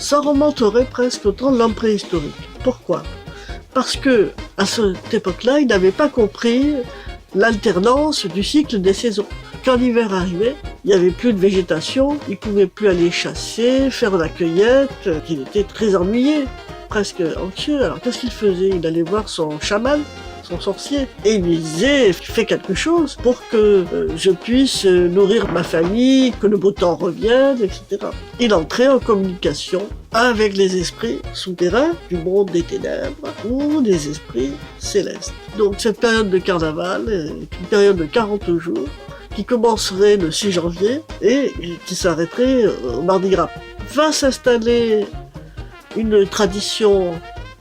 Ça remonterait presque au temps de l'homme préhistorique. Pourquoi? Parce que à cette époque-là, ils n'avaient pas compris l'alternance du cycle des saisons. Quand l'hiver arrivait, il n'y avait plus de végétation, ils ne pouvaient plus aller chasser, faire la cueillette, il était très ennuyé, presque anxieux. Alors qu'est-ce qu'il faisait? Il allait voir son chaman, son sorcier, et il lui disait « Fais quelque chose pour que je puisse nourrir ma famille, que le beau temps revienne, etc. » Il entrait en communication avec les esprits souterrains du monde des ténèbres ou des esprits célestes. Donc cette période de carnaval est une période de 40 jours qui commencerait le 6 janvier et qui s'arrêterait au Mardi Gras. Va s'installer une tradition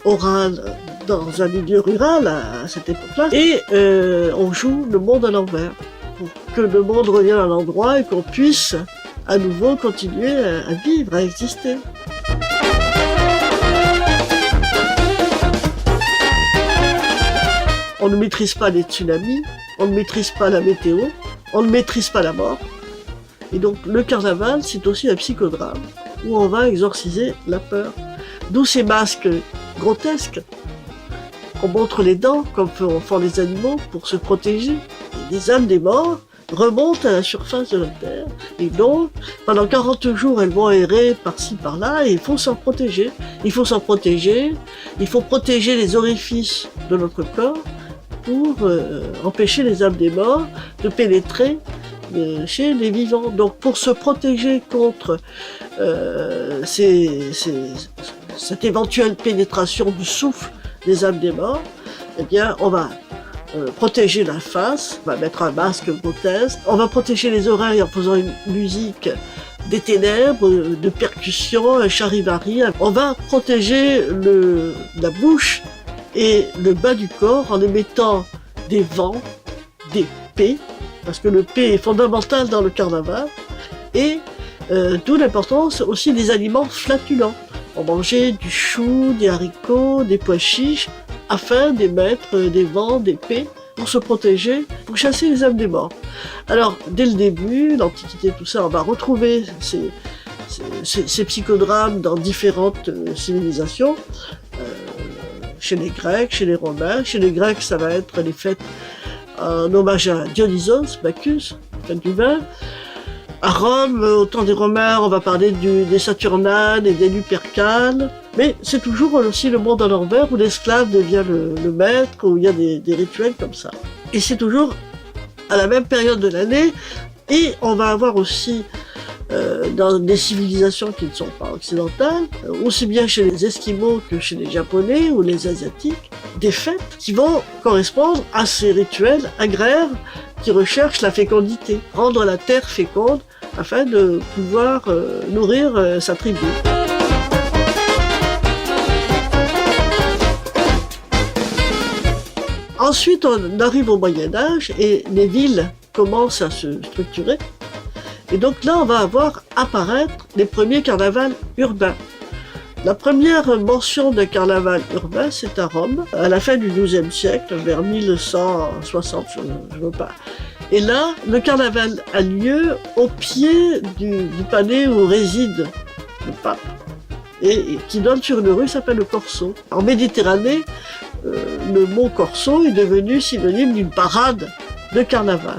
orale dans un milieu rural à cette époque-là et on joue le monde à l'envers pour que le monde revienne à l'endroit et qu'on puisse à nouveau continuer à vivre, à exister. On ne maîtrise pas les tsunamis, on ne maîtrise pas la météo, on ne maîtrise pas la mort. Et donc le carnaval, c'est aussi un psychodrame où on va exorciser la peur. D'où ces masques grotesques. On montre les dents comme font les animaux pour se protéger. Et les âmes des morts remontent à la surface de la terre. Et donc, pendant 40 jours, elles vont errer par-ci, par-là, et il faut s'en protéger. Il faut s'en protéger, il faut protéger les orifices de notre corps pour empêcher les âmes des morts de pénétrer chez les vivants. Donc pour se protéger contre cette éventuelle pénétration du souffle des âmes des morts, eh bien on va protéger la face, on va mettre un masque grotesque, on va protéger les oreilles en faisant une musique des ténèbres, de percussions, un charivari. On va protéger la bouche et le bas du corps en émettant des vents, des P, parce que le P est fondamental dans le carnaval, et d'où l'importance aussi des aliments flatulents. On mangeait du chou, des haricots, des pois chiches, afin d'émettre des vents, des P, pour se protéger, pour chasser les âmes des morts. Alors, dès le début, l'Antiquité, tout ça, on va retrouver ces psychodrames dans différentes civilisations, chez les Grecs, chez les Romains. Chez les Grecs, ça va être les fêtes en hommage à Dionysos, Bacchus, fête du vin. À Rome, au temps des Romains, on va parler des Saturnanes et des Lupercales. Mais c'est toujours aussi le monde à l'envers où l'esclave devient le maître, où il y a des rituels comme ça. Et c'est toujours à la même période de l'année. Et on va avoir aussi, dans des civilisations qui ne sont pas occidentales, aussi bien chez les Esquimaux que chez les Japonais ou les Asiatiques, des fêtes qui vont correspondre à ces rituels agraires qui recherchent la fécondité, rendre la terre féconde afin de pouvoir nourrir sa tribu. Ensuite, on arrive au Moyen-Âge et les villes commencent à se structurer. Et donc là, on va avoir apparaître les premiers carnavals urbains. La première mention d'un carnaval urbain, c'est à Rome, à la fin du XIIe siècle, vers 1160, je ne veux pas. Et là, le carnaval a lieu au pied du palais où réside le pape, et qui donne sur une rue s'appelle le Corso. En Méditerranée, le mot Corso est devenu synonyme d'une parade de carnaval.